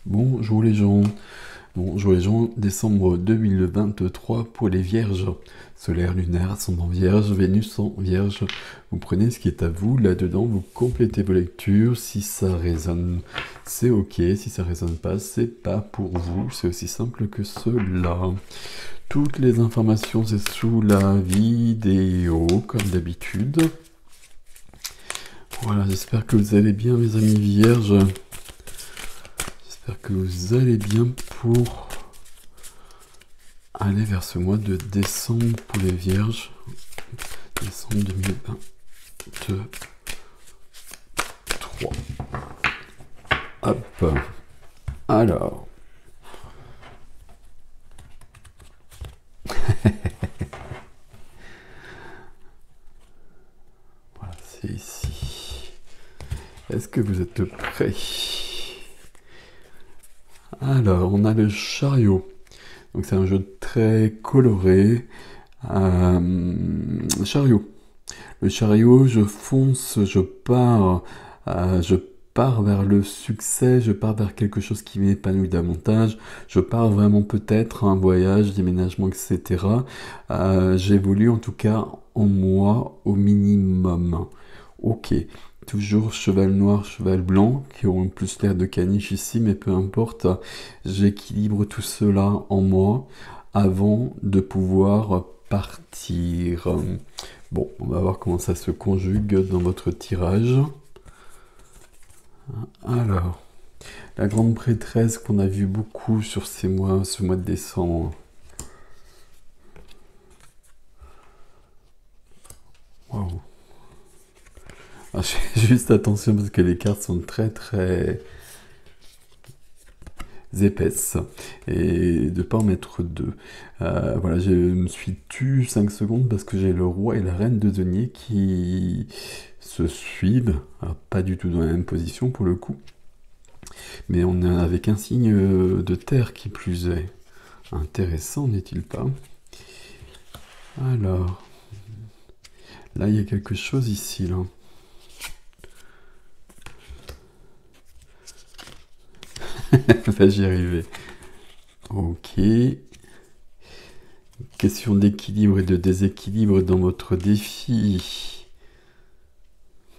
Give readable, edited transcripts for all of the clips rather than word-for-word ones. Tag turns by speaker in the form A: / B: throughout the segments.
A: Bonjour les gens, bonjour les gens, décembre 2023 pour les vierges, solaire, lunaire, ascendant vierge, Vénus en vierge, vous prenez ce qui est à vous, là-dedans vous complétez vos lectures, si ça résonne c'est ok, si ça résonne pas c'est pas pour vous, c'est aussi simple que cela. Toutes les informations c'est sous la vidéo comme d'habitude. Voilà, j'espère que vous allez bien mes amis vierges. J'espère que vous allez bien pour aller vers ce mois de décembre pour les vierges. Décembre 2023. Hop. Alors. Voilà, c'est ici. Est-ce que vous êtes prêts ? Alors, on a le chariot. Donc c'est un jeu très coloré. Chariot. Le chariot, je fonce, je pars vers le succès, je pars vers quelque chose qui m'épanouit davantage, je pars vraiment peut-être un voyage, déménagement, etc. J'évolue en tout cas en moi au minimum. Ok. Toujours cheval noir, cheval blanc, qui ont plus l'air de caniche ici, mais peu importe, j'équilibre tout cela en moi avant de pouvoir partir. Bon, on va voir comment ça se conjugue dans votre tirage. Alors, la grande prêtresse qu'on a vu beaucoup sur ce mois de décembre. Waouh. Juste attention parce que les cartes sont très épaisses et de pas en mettre deux. Voilà, je me suis tu 5 secondes parce que j'ai le roi et la reine de denier qui se suivent, alors, pas du tout dans la même position pour le coup, mais on est avec un signe de terre qui plus est. Intéressant, n'est-il pas? Alors, là il y a quelque chose ici là. Enfin, j'y arrivais. Ok. Question d'équilibre et de déséquilibre dans votre défi.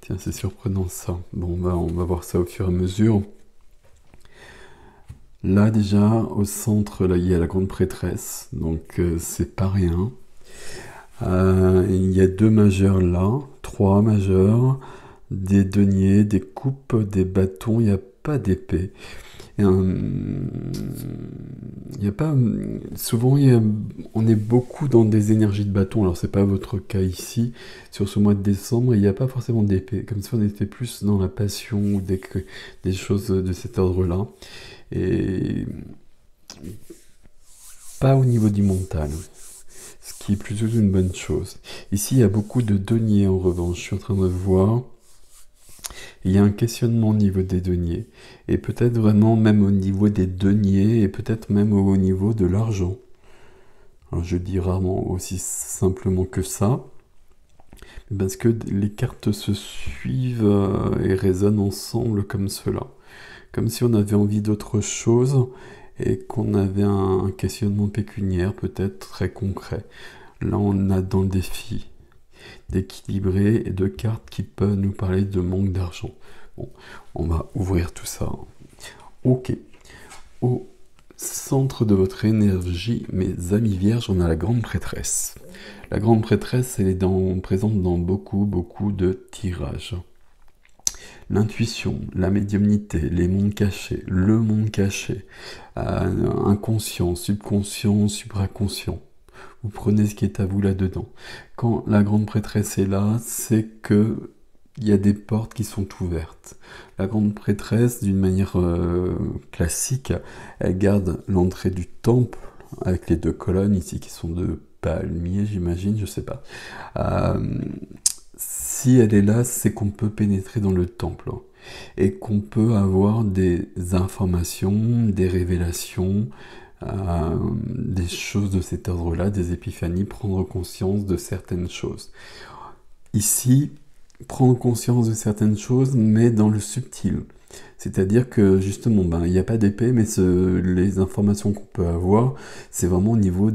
A: Tiens, c'est surprenant ça. Bon, on va voir ça au fur et à mesure. Là, déjà, au centre, là, il y a la grande prêtresse. Donc, c'est pas rien. Il y a 2 majeurs là. 3 majeurs. Des deniers, des coupes, des bâtons. Il n'y a pas d'épée. Il y a pas souvent on est beaucoup dans des énergies de bâton, alors c'est pas votre cas ici sur ce mois de décembre, il n'y a pas forcément d'épée, comme si on était plus dans la passion ou des choses de cet ordre là et pas au niveau du mental, ce qui est plutôt une bonne chose. Ici il y a beaucoup de deniers en revanche, je suis en train de voir. Il y a un questionnement au niveau des deniers, et peut-être vraiment même au niveau des deniers, et peut-être même au niveau de l'argent. Alors je dis rarement aussi simplement que ça, parce que les cartes se suivent et résonnent ensemble comme cela. Comme si on avait envie d'autre chose, et qu'on avait un questionnement pécuniaire peut-être très concret. Là on a dans le défi d'équilibrer et de cartes qui peuvent nous parler de manque d'argent. Bon, on va ouvrir tout ça. Ok. Au centre de votre énergie, mes amis vierges, on a la grande prêtresse. La grande prêtresse, elle est présente dans beaucoup de tirages. L'intuition, la médiumnité, les mondes cachés, le monde caché, inconscient, subconscient, supraconscient. Vous prenez ce qui est à vous là-dedans. Quand la grande prêtresse est là, c'est que il y a des portes qui sont ouvertes. La grande prêtresse, d'une manière classique, elle garde l'entrée du temple avec les 2 colonnes ici qui sont de palmiers, j'imagine, je sais pas. Si elle est là, c'est qu'on peut pénétrer dans le temple et qu'on peut avoir des informations, des révélations, des choses de cet ordre-là, des épiphanies, prendre conscience de certaines choses. Ici, prendre conscience de certaines choses, mais dans le subtil. C'est-à-dire que justement, ben, il n'y a pas d'épée, mais les informations qu'on peut avoir, c'est vraiment au niveau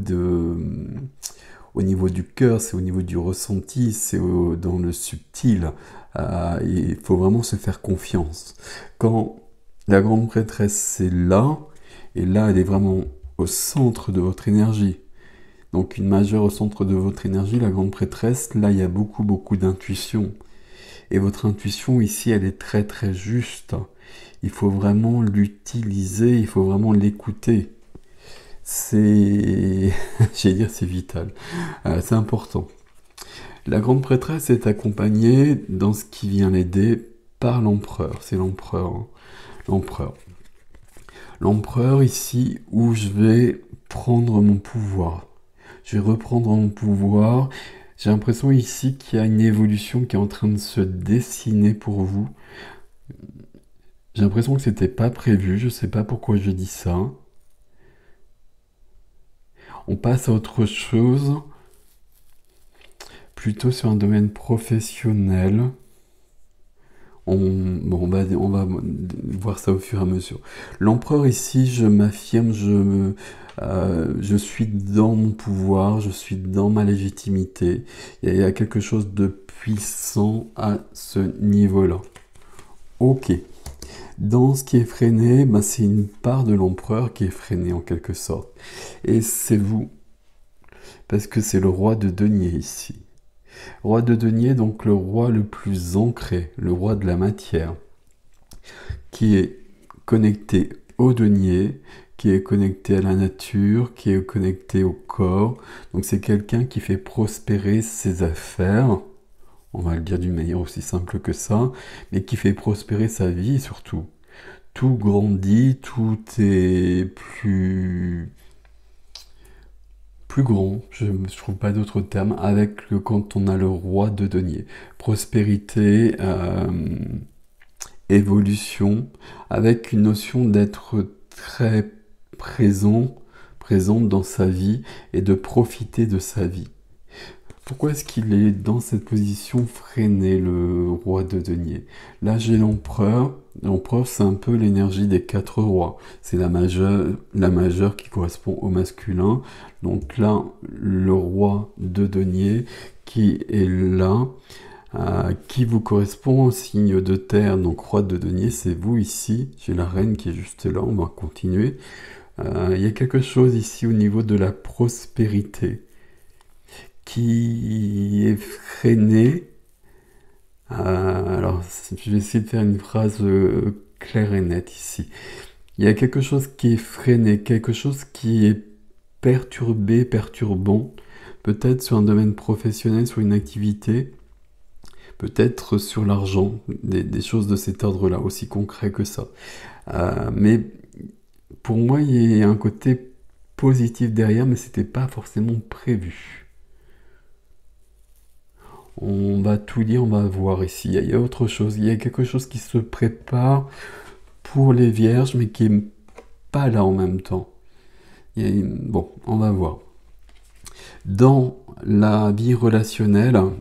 A: du cœur, c'est au niveau du ressenti, dans le subtil. Il faut vraiment se faire confiance. Quand la grande prêtresse est là, et là, elle est vraiment au centre de votre énergie. Donc une majeure au centre de votre énergie, la grande prêtresse, là, il y a beaucoup, beaucoup d'intuition. Et votre intuition ici, elle est très, très juste. Il faut vraiment l'utiliser, il faut vraiment l'écouter. C'est, j'allais dire, c'est vital. C'est important. La grande prêtresse est accompagnée dans ce qui vient l'aider par l'empereur. C'est l'empereur. Hein. L'empereur. L'empereur ici où je vais prendre mon pouvoir. Je vais reprendre mon pouvoir. J'ai l'impression ici qu'il y a une évolution qui est en train de se dessiner pour vous. J'ai l'impression que c'était pas prévu. Je sais pas pourquoi je dis ça. On passe à autre chose. Plutôt sur un domaine professionnel. On va voir ça au fur et à mesure. L'empereur ici, je m'affirme, je suis dans mon pouvoir, je suis dans ma légitimité. Il y a quelque chose de puissant à ce niveau-là. Ok. Dans ce qui est freiné, ben c'est une part de l'empereur qui est freinée en quelque sorte. Et c'est vous. Parce que c'est le roi de denier ici. Roi de denier, donc le roi le plus ancré, le roi de la matière, qui est connecté au denier, qui est connecté à la nature, qui est connecté au corps. Donc c'est quelqu'un qui fait prospérer ses affaires, on va le dire d'une manière aussi simple que ça, mais qui fait prospérer sa vie surtout. Tout grandit, tout est plus grand, je ne trouve pas d'autre terme, quand on a le roi de denier. Prospérité, évolution, avec une notion d'être très présente dans sa vie et de profiter de sa vie. Pourquoi est-ce qu'il est dans cette position freinée, le roi de denier? Là, j'ai l'empereur. L'empereur, c'est un peu l'énergie des 4 rois. C'est la majeure qui correspond au masculin. Donc là, le roi de denier qui est là, qui vous correspond au signe de terre. Donc roi de denier, c'est vous ici. J'ai la reine qui est juste là, on va continuer. Il y a quelque chose ici au niveau de la prospérité qui est freiné. Alors, je vais essayer de faire une phrase claire et nette ici. Il y a quelque chose qui est freiné, quelque chose qui est perturbé, perturbant, peut-être sur un domaine professionnel, sur une activité, peut-être sur l'argent, des choses de cet ordre-là, aussi concret que ça. Mais pour moi, il y a un côté positif derrière, mais c'était pas forcément prévu. On va tout lire, on va voir ici. Il y a autre chose. Il y a quelque chose qui se prépare pour les vierges, mais qui n'est pas là en même temps. Bon, on va voir. Dans la vie relationnelle, ça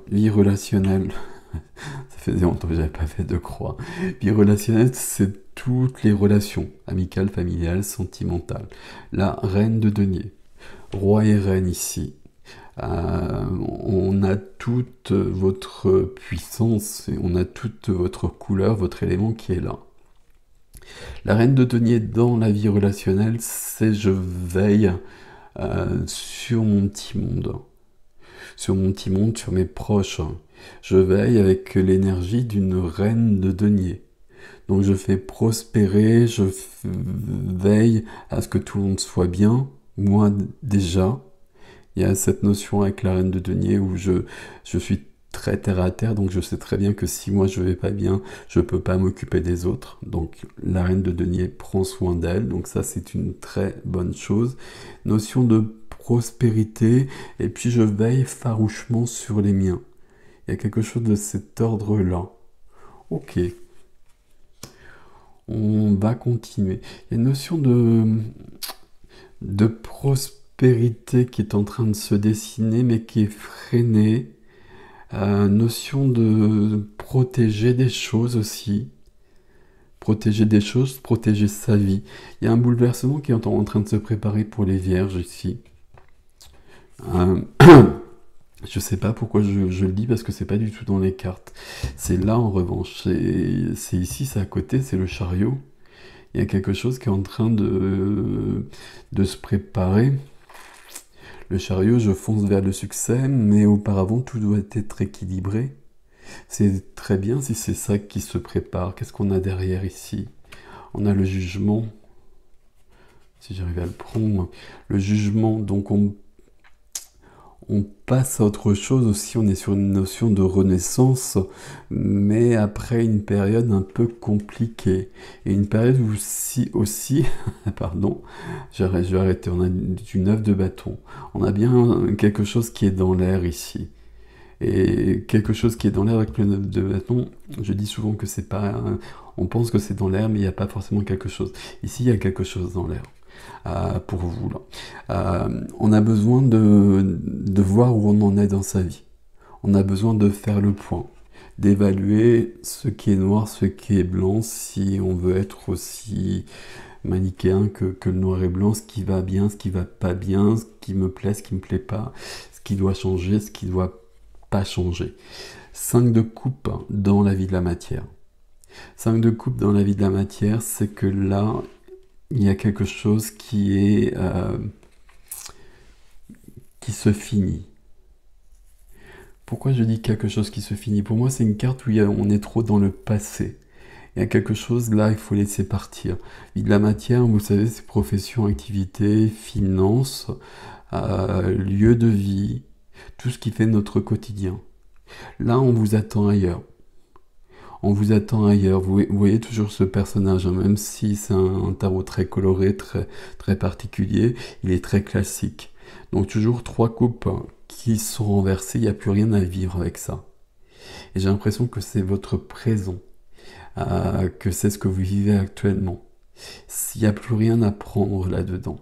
A: faisait longtemps que j'avais pas fait de croix. Vie relationnelle, c'est toutes les relations, amicales, familiales, sentimentales. La reine de denier, roi et reine ici. On a toute votre puissance, et on a toute votre couleur, votre élément qui est là. La reine de denier dans la vie relationnelle, c'est je veille sur mon petit monde, sur mes proches. Je veille avec l'énergie d'une reine de denier. Donc je fais prospérer, veille à ce que tout le monde soit bien, moi déjà. Il y a cette notion avec la reine de denier où je suis très terre à terre, donc je sais très bien que si moi je vais pas bien, je peux pas m'occuper des autres. Donc la reine de denier prend soin d'elle, donc ça c'est une très bonne chose. Notion de prospérité, et puis je veille farouchement sur les miens. Il y a quelque chose de cet ordre-là. Ok. On va continuer. Il y a une notion de prospérité qui est en train de se dessiner, mais qui est freinée. Notion de protéger des choses aussi. Protéger des choses, protéger sa vie. Il y a un bouleversement qui est en train de se préparer pour les vierges ici. Je sais pas pourquoi je le dis, parce que c'est pas du tout dans les cartes. C'est là en revanche. C'est ici, c'est à côté, c'est le chariot. Il y a quelque chose qui est en train de se préparer. Le chariot, je fonce vers le succès, mais auparavant, tout doit être équilibré. C'est très bien si c'est ça qui se prépare. Qu'est-ce qu'on a derrière ici? On a le jugement. Si j'arrive à le prendre. Le jugement, donc on passe à autre chose aussi, on est sur une notion de renaissance, mais après une période un peu compliquée. Et une période où aussi pardon, je vais arrêter, on a du 9 de bâton. On a bien quelque chose qui est dans l'air ici. Et quelque chose qui est dans l'air avec le 9 de bâton, je dis souvent que c'est pas... On pense que c'est dans l'air, mais il n'y a pas forcément quelque chose. Ici, il y a quelque chose dans l'air. Pour vous là. On a besoin de voir où on en est dans sa vie. On a besoin de faire le point, d'évaluer ce qui est noir, ce qui est blanc, si on veut être aussi manichéen que le noir et blanc, ce qui va bien, ce qui va pas bien, ce qui me plaît, ce qui me plaît pas, ce qui doit changer, ce qui doit pas changer. 5 de coupe dans la vie de la matière. 5 de coupe dans la vie de la matière, c'est que là, il y a quelque chose qui se finit. Pourquoi je dis quelque chose qui se finit? Pour moi, c'est une carte où on est trop dans le passé. Il y a quelque chose, là, il faut laisser partir. Vie de la matière, vous savez, c'est profession, activité, finances, lieu de vie, tout ce qui fait notre quotidien. Là, on vous attend ailleurs. On vous attend ailleurs. Vous voyez toujours ce personnage, hein, même si c'est un tarot très coloré, très, très particulier, il est très classique. Donc toujours 3 coupes qui sont renversées, il n'y a plus rien à vivre avec ça. Et j'ai l'impression que c'est votre présent, que c'est ce que vous vivez actuellement. Il n'y a plus rien à prendre là-dedans.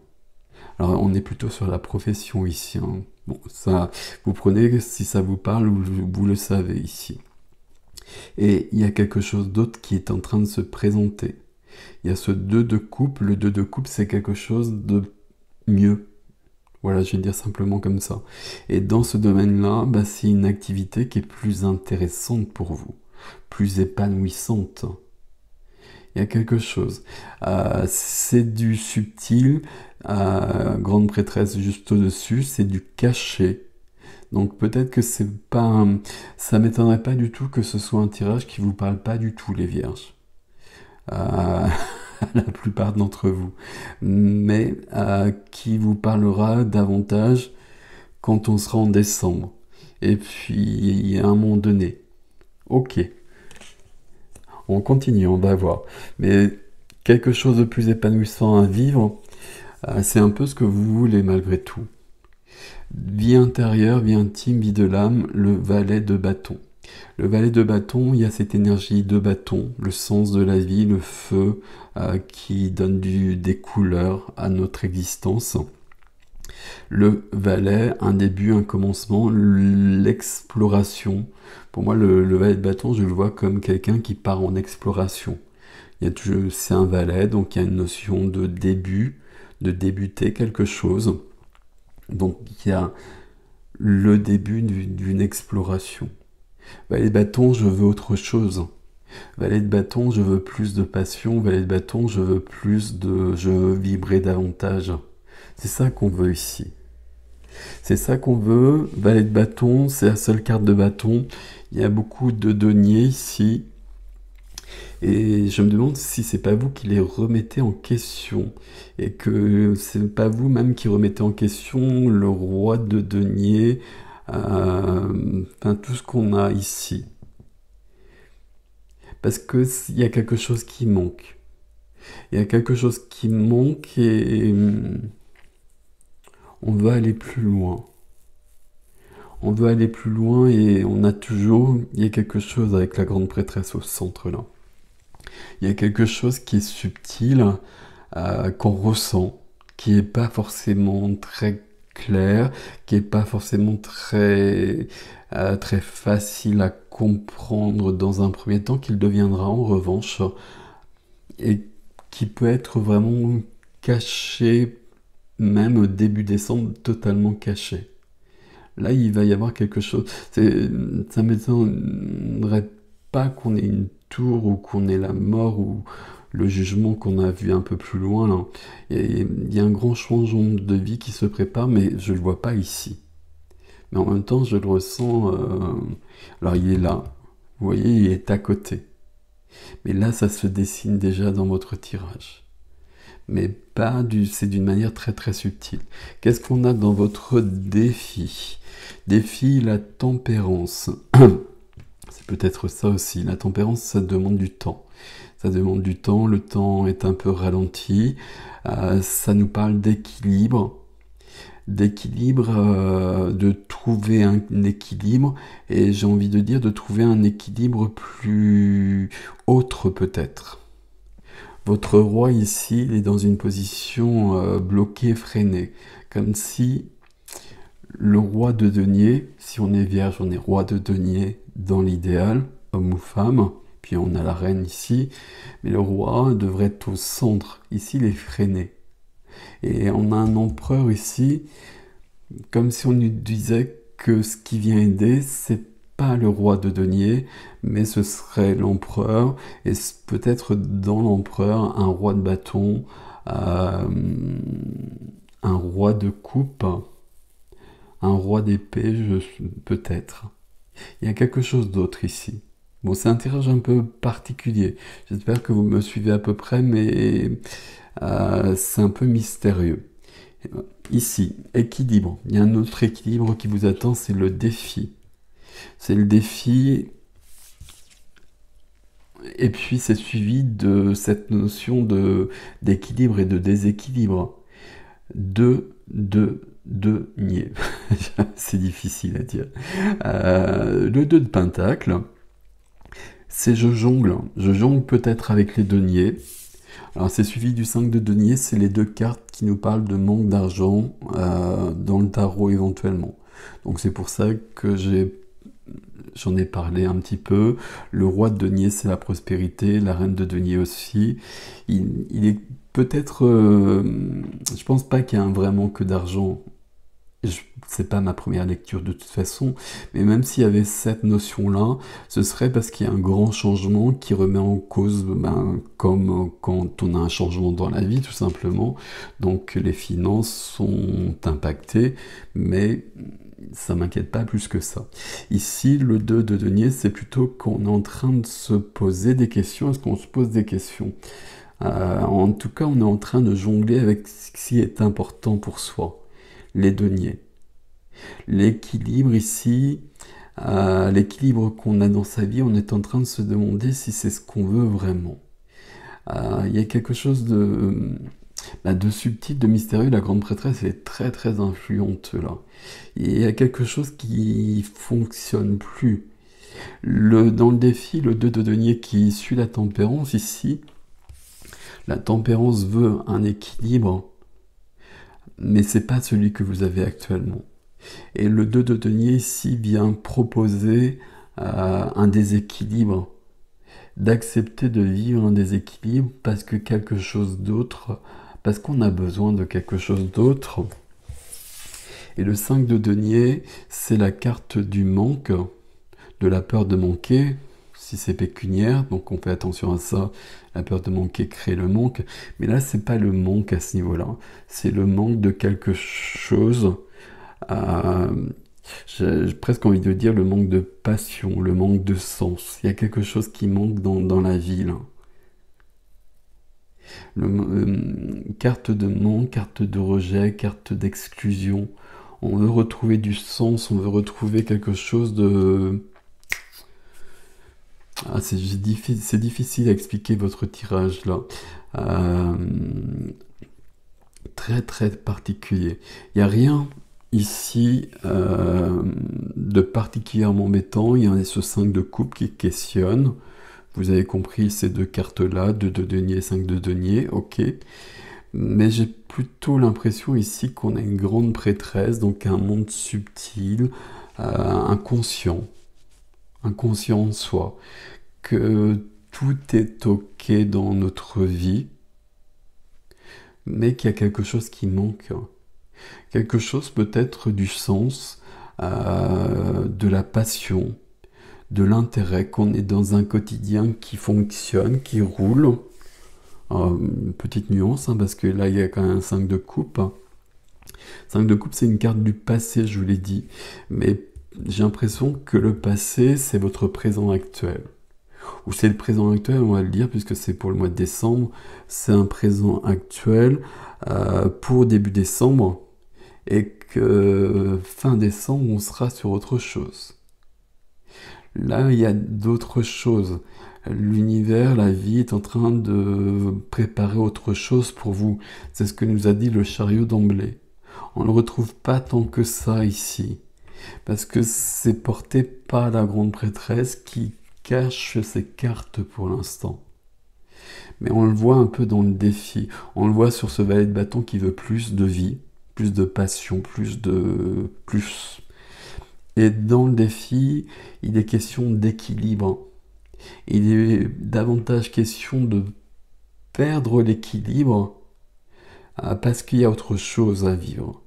A: Alors on est plutôt sur la profession ici, hein. Bon, ça, vous prenez si ça vous parle, vous le savez ici. Et il y a quelque chose d'autre qui est en train de se présenter. Il y a ce 2 de coupe. Le 2 de coupe, c'est quelque chose de mieux. Voilà, je vais dire simplement comme ça. Et dans ce domaine-là, c'est une activité qui est plus intéressante pour vous, plus épanouissante. Il y a quelque chose. C'est du subtil, grande prêtresse juste au-dessus, c'est du caché. Donc peut-être que c'est pas, ça m'étonnerait pas du tout que ce soit un tirage qui vous parle pas du tout, les vierges. La plupart d'entre vous. Mais qui vous parlera davantage quand on sera en décembre. Et puis, à un moment donné. Ok. On continue, on va voir. Mais quelque chose de plus épanouissant à vivre, c'est un peu ce que vous voulez malgré tout. Vie intérieure, vie intime, vie de l'âme, le valet de bâton. Le valet de bâton, il y a cette énergie de bâton, le sens de la vie, le feu qui donne des couleurs à notre existence. Le valet, un début, un commencement, l'exploration. Pour moi, le valet de bâton, je le vois comme quelqu'un qui part en exploration. C'est un valet, donc il y a une notion de début, de débuter quelque chose. Donc il y a le début d'une exploration. Valet de bâton, je veux autre chose. Valet de bâton, je veux plus de passion. Valet de bâton, je veux vibrer davantage. C'est ça qu'on veut ici. C'est ça qu'on veut. Valet de bâton, c'est la seule carte de bâton. Il y a beaucoup de deniers ici. Et je me demande si c'est pas vous qui les remettez en question. Et que c'est pas vous même qui remettez en question le roi de denier. Tout ce qu'on a ici. Parce que il y a quelque chose qui manque. Il y a quelque chose qui manque et on veut aller plus loin. On veut aller plus loin et il y a quelque chose avec la grande prêtresse au centre là. Il y a quelque chose qui est subtil, qu'on ressent, qui n'est pas forcément très clair, qui n'est pas forcément très facile à comprendre dans un premier temps, qu'il deviendra en revanche et qui peut être vraiment caché, même début décembre, totalement caché. Là, il va y avoir quelque chose. Ça ne m'étonnerait pas qu'on ait une tour ou qu'on ait la mort ou le jugement qu'on a vu un peu plus loin. Là. Il y a un grand changement de vie qui se prépare, mais je ne le vois pas ici. Mais en même temps, je le ressens. Alors, il est là. Vous voyez, il est à côté. Mais là, ça se dessine déjà dans votre tirage. Mais pas c'est d'une manière très très subtile. Qu'est-ce qu'on a dans votre défi? Défi, la tempérance. C'est peut-être ça aussi. La tempérance, ça demande du temps. Ça demande du temps, le temps est un peu ralenti. Ça nous parle d'équilibre. D'équilibre, de trouver un équilibre. Et j'ai envie de dire de trouver un équilibre plus autre peut-être. Votre roi ici, il est dans une position bloquée, freinée. Comme si le roi de denier, si on est vierge, on est roi de denier dans l'idéal, homme ou femme. Puis on a la reine ici. Mais le roi devrait être au centre. Ici, il est freiné. Et on a un empereur ici, comme si on nous disait que ce qui vient aider, c'est pas le roi de denier, mais ce serait l'empereur, et peut-être dans l'empereur, un roi de bâton, un roi de coupe, un roi d'épée, peut-être. Il y a quelque chose d'autre ici. Bon, c'est un tirage un peu particulier. J'espère que vous me suivez à peu près, mais c'est un peu mystérieux. Ici, équilibre. Il y a un autre équilibre qui vous attend, c'est le défi. C'est le défi, et puis c'est suivi de cette notion d'équilibre et de déséquilibre. Denier. C'est difficile à dire. Le 2 de pentacle, c'est je jongle. Je jongle peut-être avec les deniers. Alors c'est suivi du 5 de denier, c'est les deux cartes qui nous parlent de manque d'argent dans le tarot éventuellement. Donc c'est pour ça que j'en ai parlé un petit peu. Le roi de denier, c'est la prospérité, la reine de denier aussi. Il est peut-être... je pense pas qu'il y ait un vrai manque d'argent. C'est pas ma première lecture de toute façon, mais même s'il y avait cette notion-là, ce serait parce qu'il y a un grand changement qui remet en cause, comme quand on a un changement dans la vie tout simplement, donc les finances sont impactées, mais ça m'inquiète pas plus que ça. Ici, le 2 de denier, c'est plutôt qu'on est en train de se poser des questions. Est-ce qu'on se pose des questions? En tout cas, on est en train de jongler avec ce qui est important pour soi. Les deniers. L'équilibre ici, l'équilibre qu'on a dans sa vie, on est en train de se demander si c'est ce qu'on veut vraiment. Il y a quelque chose de subtil, de mystérieux. La grande prêtresse est très très influente là. Il y a quelque chose qui fonctionne plus. Dans le défi, le 2 de denier qui suit la tempérance ici, la tempérance veut un équilibre, mais c'est pas celui que vous avez actuellement. Et le 2 de denier ici vient proposer un déséquilibre, d'accepter de vivre un déséquilibre parce que quelque chose d'autre, parce qu'on a besoin de quelque chose d'autre. Et le 5 de denier, c'est la carte du manque, de la peur de manquer, si c'est pécuniaire, donc on fait attention à ça, la peur de manquer crée le manque, mais là c'est pas le manque à ce niveau-là, c'est le manque de quelque chose, j'ai presque envie de dire le manque de passion, le manque de sens, il y a quelque chose qui manque dans la vie là. Carte de manque, carte de rejet, carte d'exclusion, on veut retrouver du sens, on veut retrouver quelque chose de... c'est difficile à expliquer votre tirage là. Très très particulier. Il n'y a rien ici de particulièrement embêtant. Il y a ce 5 de coupe qui questionne. Vous avez compris ces deux cartes-là, 2 de denier, 5 de denier, ok. Mais j'ai plutôt l'impression ici qu'on a une grande prêtresse, donc un monde subtil, inconscient en soi, que tout est OK dans notre vie, mais qu'il y a quelque chose qui manque. Quelque chose peut-être du sens, de la passion, de l'intérêt, qu'on est dans un quotidien qui fonctionne, qui roule. Une petite nuance, hein, parce que là, il y a quand même un 5 de coupe. 5 de coupe, c'est une carte du passé, je vous l'ai dit. Mais j'ai l'impression que le passé, c'est votre présent actuel. Ou c'est le présent actuel, on va le dire, puisque c'est pour le mois de décembre. C'est un présent actuel pour début décembre. Et que fin décembre, on sera sur autre chose. Là, il y a d'autres choses. L'univers, la vie est en train de préparer autre chose pour vous. C'est ce que nous a dit le chariot d'emblée. On ne le retrouve pas tant que ça ici. Parce que c'est porté par la grande prêtresse qui cache ses cartes pour l'instant. Mais on le voit un peu dans le défi. On le voit sur ce valet de bâton qui veut plus de vie, plus de passion, plus de... plus. Et dans le défi, il est question d'équilibre. Il est davantage question de perdre l'équilibre parce qu'il y a autre chose à vivre.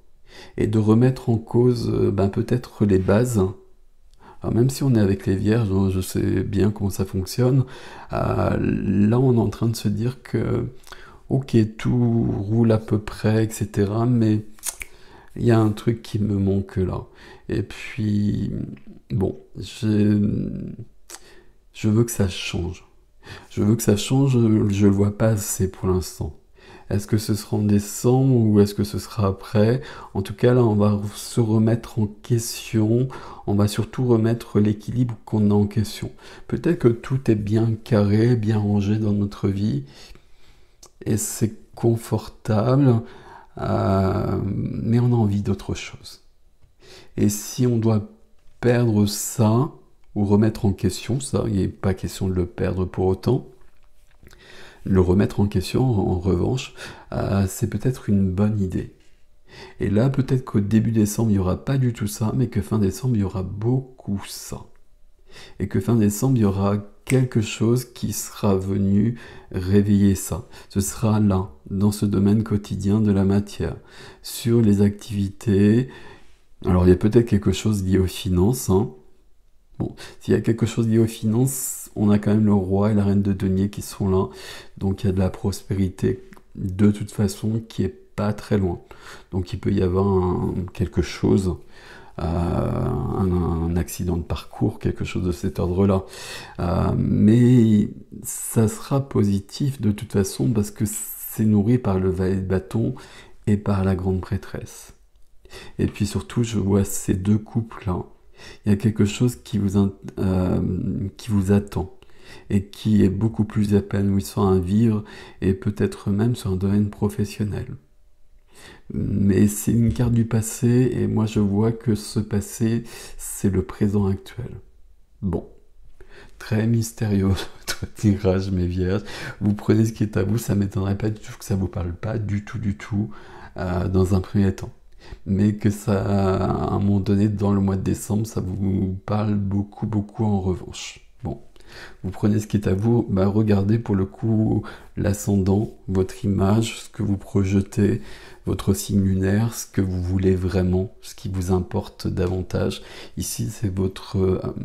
A: Et de remettre en cause peut-être les bases. Alors même si on est avec les vierges, je sais bien comment ça fonctionne, là on est en train de se dire que ok, tout roule à peu près, etc. Mais il y a un truc qui me manque là. Et puis, bon, je veux que ça change. Je veux que ça change, je le vois pas assez pour l'instant. Est-ce que ce sera en décembre ou est-ce que ce sera après? En tout cas, là, on va se remettre en question. On va surtout remettre l'équilibre qu'on a en question. Peut-être que tout est bien carré, bien rangé dans notre vie. Et c'est confortable. Mais on a envie d'autre chose. Et si on doit perdre ça, ou remettre en question ça, il n'est pas question de le perdre pour autant, le remettre en question, en revanche, c'est peut-être une bonne idée. Et là, peut-être qu'au début décembre, il n'y aura pas du tout ça, mais que fin décembre, il y aura beaucoup ça. Et que fin décembre, il y aura quelque chose qui sera venu réveiller ça. Ce sera là, dans ce domaine quotidien de la matière, sur les activités. Alors, il y a peut-être quelque chose lié aux finances, hein. Bon, s'il y a quelque chose lié aux finances, on a quand même le roi et la reine de denier qui sont là. Donc il y a de la prospérité de toute façon qui est pas très loin. Donc il peut y avoir quelque chose, un accident de parcours, quelque chose de cet ordre-là. Mais ça sera positif de toute façon parce que c'est nourri par le valet de bâton et par la grande prêtresse. Et puis surtout, je vois ces deux couples-là. Il y a quelque chose qui vous attend et qui est beaucoup plus épanouissant à vivre et peut-être même sur un domaine professionnel. Mais c'est une carte du passé et moi je vois que ce passé, c'est le présent actuel. Bon, très mystérieux votre tirage, mes vierges. Vous prenez ce qui est à vous, ça m'étonnerait pas du tout que ça vous parle pas du tout dans un premier temps. Mais que ça, à un moment donné, dans le mois de décembre, ça vous parle beaucoup en revanche. Bon, vous prenez ce qui est à vous, regardez pour le coup l'ascendant, votre image, ce que vous projetez, votre signe lunaire, ce que vous voulez vraiment, ce qui vous importe davantage. Ici, c'est votre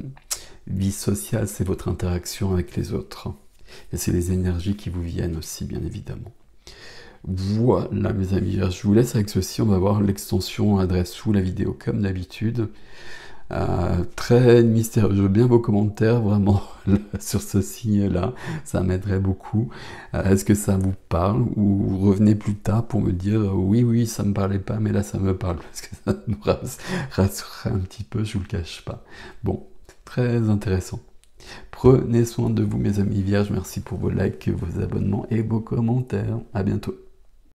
A: vie sociale, c'est votre interaction avec les autres. Et c'est les énergies qui vous viennent aussi, bien évidemment. Voilà mes amis, je vous laisse avec ceci, on va voir l'extension adresse sous la vidéo comme d'habitude. Très mystérieux, je veux bien vos commentaires vraiment sur ce signe-là, ça m'aiderait beaucoup. Est-ce que ça vous parle ou revenez plus tard pour me dire oui, ça me parlait pas, mais là ça me parle parce que ça me rassurerait un petit peu, je vous le cache pas. Bon, très intéressant. Prenez soin de vous mes amis vierges, merci pour vos likes, vos abonnements et vos commentaires. À bientôt.